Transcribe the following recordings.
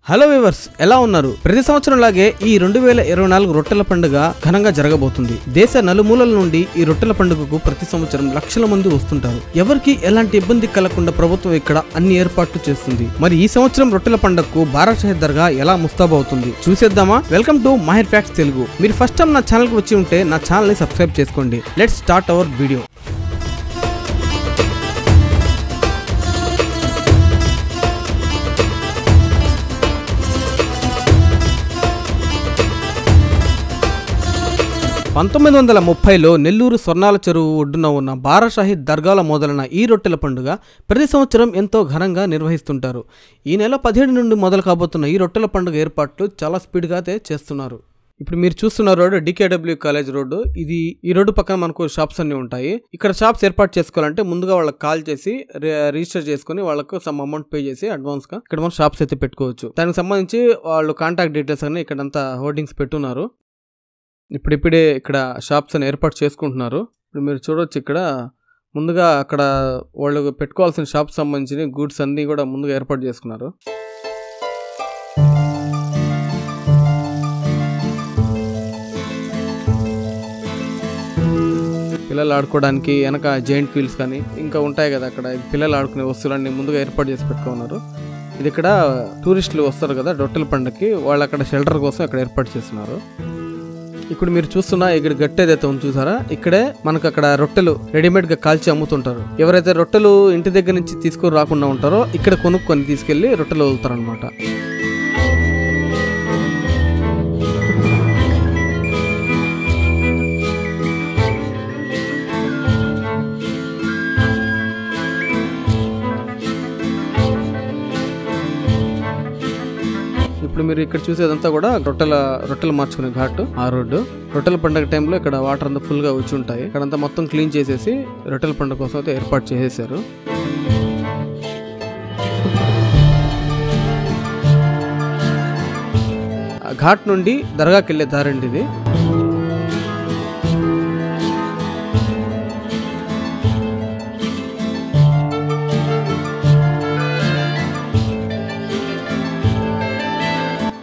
Hello viewers, ఎలా ఉన్నారు? ప్రతి సంవత్సరం లాగే ఈ 2024 రొట్టెల పండుగ ఘనంగా జరగబోతుంది. దేశ నలుమూలల నుండి ఈ రొట్టెల పండుగకు ప్రతి సంవత్సరం లక్షల మంది వస్తుంటారు. ఎవరికి ఎలాంటి ఇబ్బంది కలగకుండా ప్రభుత్వం ఇక్కడ అన్ని ఏర్పాట్లు చేస్తుంది. మరి ఈ సంవత్సరం రొట్టెల పండుగకు బారా షాహీద్ దర్గా ఎలా ముస్తాబవుతుంది చూసేద్దామా? Welcome to Mahir facts Telugu. మీరు ఫస్ట్ టైం నా ఛానల్ కి వచ్చి ఉంటే నా ఛానల్ ని సబ్స్క్రైబ్ చేసుకోండి. Let's start our video. లో నెల్లూరు స్వర్ణాల చెరువు ఒడ్డున ఉన్న బారా షాహీద్ దర్గాలో మొదలైన ఈ రొట్టెల పండుగ ప్రతి సంవత్సరం ఎంతో ఘనంగా నిర్వహిస్తుంటారు. ఈ నెల 17 నుండి మొదలు కాబోతున్న ఈ రొట్టెల పండుగ ఏర్పాట్లు చాలా స్పీడ్గా చేస్తున్నారు. ఇప్పుడు మీరు చూస్తున్న రోడ్డు DKW కాలేజ్ రోడ్డు. ఈ రోడ్డు పక్కన మనకు షాప్స్ అన్ని ఉంటాయి. ఇక్కడ షాప్స్ ఏర్పాటు చేసుకోవాలంటే ముందుగా వాళ్ళకి కాల్ చేసి రిజిస్టర్ చేసుకుని వాళ్ళకు సమ్ అమౌంట్ పే చేసి అడ్వాన్స్ గా ఇక్కడ మనం షాప్స్ అయితే పెట్టుకోవచ్చు. దానికి సంబంధించి వాళ్ళు కాంటాక్ట్ డీటెయిల్స్ అన్ని ఇక్కడంతా హోర్డింగ్స్ పెట్టున్నారు. ఇప్పుడిప్పుడే ఇక్కడ షాప్స్ అని ఏర్పాటు చేసుకుంటున్నారు. ఇప్పుడు మీరు చూడవచ్చు, ఇక్కడ ముందుగా అక్కడ వాళ్ళు పెట్టుకోవాల్సిన షాప్ సంబంధించిన గూడ్స్ అన్నీ కూడా ముందుగా ఏర్పాటు చేసుకున్నారు. పిల్లలు ఆడుకోవడానికి వెనక జైంట్ వీల్స్ కానీ ఇంకా ఉంటాయి కదా, అక్కడ పిల్లలు ఆడుకునే వస్తువులన్నీ ముందుగా ఏర్పాటు చేసి పెట్టుకున్నారు. ఇది ఇక్కడ టూరిస్టులు వస్తారు కదా రొట్టెల పండుగకి, వాళ్ళు అక్కడ షెల్టర్ కోసం అక్కడ ఏర్పాటు చేస్తున్నారు. ఇప్పుడు మీరు చూస్తున్న ఇక్కడ గట్టి ఏదైతే ఉంది చూసారా, ఇక్కడే మనకు అక్కడ రొట్టెలు రెడీమేడ్ గా కాల్చి అమ్ముతుంటారు. ఎవరైతే రొట్టెలు ఇంటి దగ్గర నుంచి తీసుకొని రాకుండా ఉంటారో ఇక్కడ కొనుక్కొని తీసుకెళ్లి రొట్టెలు వదులుతారు అనమాట. ఇప్పుడు మీరు ఇక్కడ చూసేదంతా కూడా రొట్టెలు మార్చుకునే ఘాట్. ఆ రోడ్డు రొట్టెల పండుగ టైంలో ఇక్కడ వాటర్ అంతా ఫుల్ గా వచ్చి ఉంటాయి. ఇక్కడంతా మొత్తం క్లీన్ చేసేసి రొట్టెల పండుగ కోసం అయితే ఏర్పాటు చేసేసారు. ఘాట్ నుండి దర్గాకి వెళ్లే దారండి ఇది.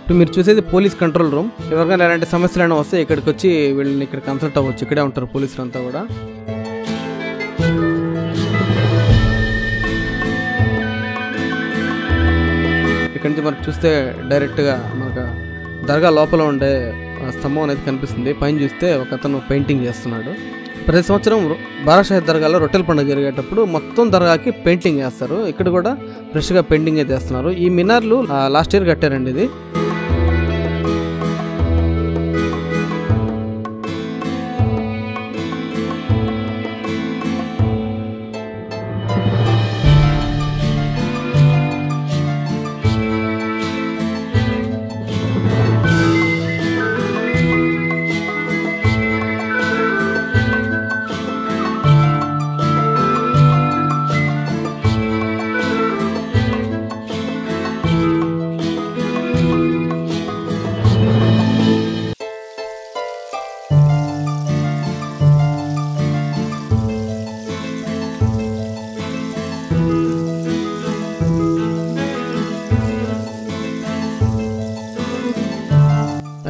ఇప్పుడు మీరు చూసేది పోలీస్ కంట్రోల్ రూమ్. ఎవరికైనా ఎలాంటి సమస్యలైనా వస్తే ఇక్కడికి వచ్చి వీళ్ళని ఇక్కడ కన్సల్ట్ అవ్వచ్చు. ఇక్కడే ఉంటారు పోలీసులు అంతా కూడా. ఇక్కడి నుంచి మనకు చూస్తే డైరెక్ట్గా మనకు దర్గా లోపల ఉండే స్తంభం అనేది కనిపిస్తుంది. పైన చూస్తే ఒక అతను పెయింటింగ్ చేస్తున్నాడు. ప్రతి సంవత్సరం బారా షాహీద్ దర్గాలో రొట్టెల పండుగ జరిగేటప్పుడు మొత్తం దర్గాకి పెయింటింగ్ చేస్తారు. ఇక్కడ కూడా ఫ్రెష్గా పెయింటింగ్ అయితే చేస్తున్నారు. ఈ మినార్లు లాస్ట్ ఇయర్ కట్టారండి. ఇది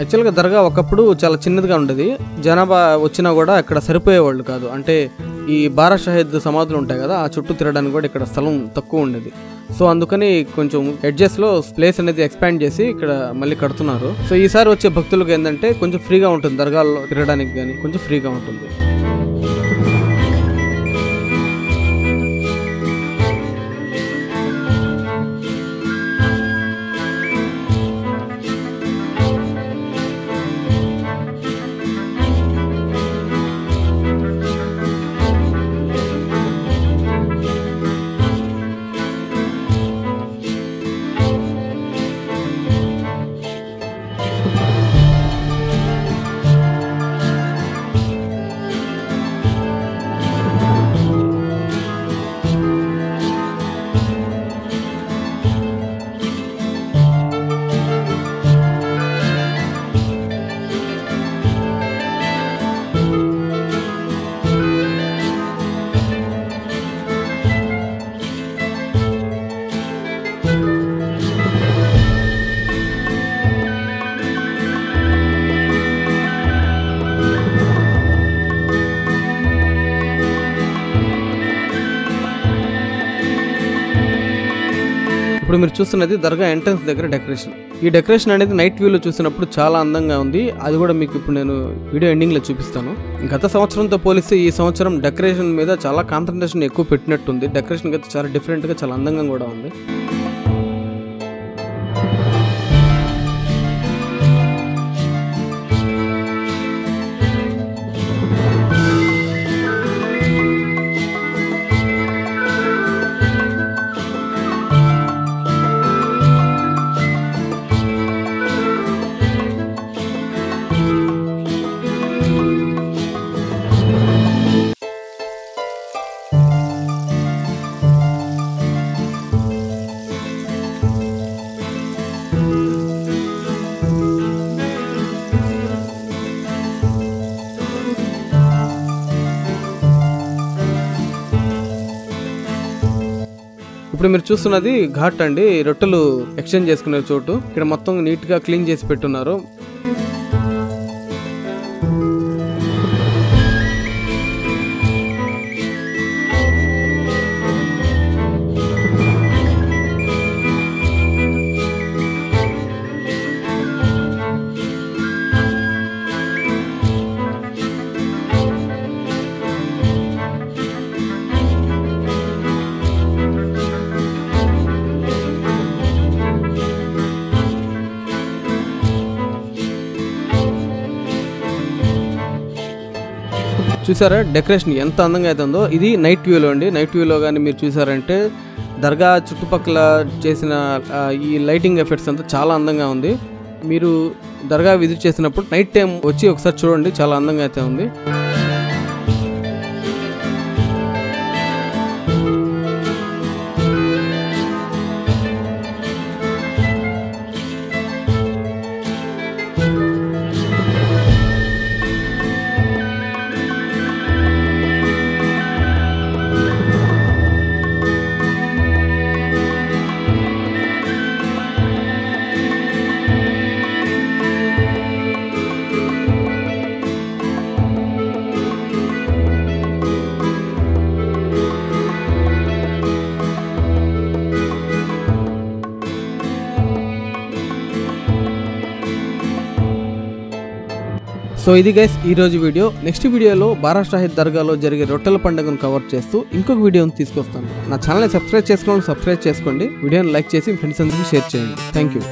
యాక్చువల్గా దర్గా ఒకప్పుడు చాలా చిన్నదిగా ఉండేది. జనాభా వచ్చినా కూడా ఇక్కడ సరిపోయేవాళ్ళు కాదు. అంటే ఈ బారా షాహీద్ సమాధులు ఉంటాయి కదా, ఆ చుట్టూ తిరగడానికి కూడా ఇక్కడ స్థలం తక్కువ ఉండేది. సో అందుకని కొంచెం ఎడ్జెస్ లో ప్లేస్ అనేది ఎక్స్పాండ్ చేసి ఇక్కడ మళ్ళీ కడుతున్నారు. సో ఈసారి వచ్చే భక్తులకు ఏంటంటే కొంచెం ఫ్రీగా ఉంటుంది, దర్గాలో తిరగడానికి కానీ కొంచెం ఫ్రీగా ఉంటుంది. ఇప్పుడు మీరు చూస్తున్నది దర్గా ఎంట్రన్స్ దగ్గర డెకరేషన్. ఈ డెకరేషన్ అనేది నైట్ వ్యూలో చూసినప్పుడు చాలా అందంగా ఉంది. అది కూడా మీకు ఇప్పుడు నేను వీడియో ఎండింగ్లో చూపిస్తాను. గత సంవత్సరంతో పోలిస్తే ఈ సంవత్సరం డెకరేషన్ మీద చాలా కాన్సన్ట్రేషన్ ఎక్కువ పెట్టినట్టుంది. డెకరేషన్ అయితే చాలా డిఫరెంట్గా చాలా అందంగా కూడా ఉంది. ఇప్పుడు మీరు చూస్తున్నది ఘాట్ అండి, రొట్టెలు ఎక్స్చేంజ్ చేసుకునే చోటు. ఇక్కడ మొత్తం నీట్ గా క్లీన్ చేసి పెట్టున్నారు. చూసారా డెకరేషన్ ఎంత అందంగా అయితే ఉందో. ఇది నైట్ వ్యూలో అండి. నైట్ వ్యూలో కానీ మీరు చూసారంటే దర్గా చుట్టుపక్కల చేసిన ఈ లైటింగ్ ఎఫెక్ట్స్ అంతా చాలా అందంగా ఉంది. మీరు దర్గా విజిట్ చేసినప్పుడు నైట్ టైం వచ్చి ఒకసారి చూడండి, చాలా అందంగా అయితే ఉంది. సో ఇది గైస్ ఈరోజు వీడియో. నెక్స్ట్ వీడియోలో బారా షాహిద్ దర్గాలో జరిగే రొట్టెల పండుగను కవర్ చేస్తూ ఇంకొక వీడియోని తీసుకొస్తాను. నా ఛానల్ని సబ్స్క్రైబ్ చేసుకోండి. వీడియోని లైక్ చేసి ఫ్రెండ్స్ అందరికీ షేర్ చేయండి. Thank you.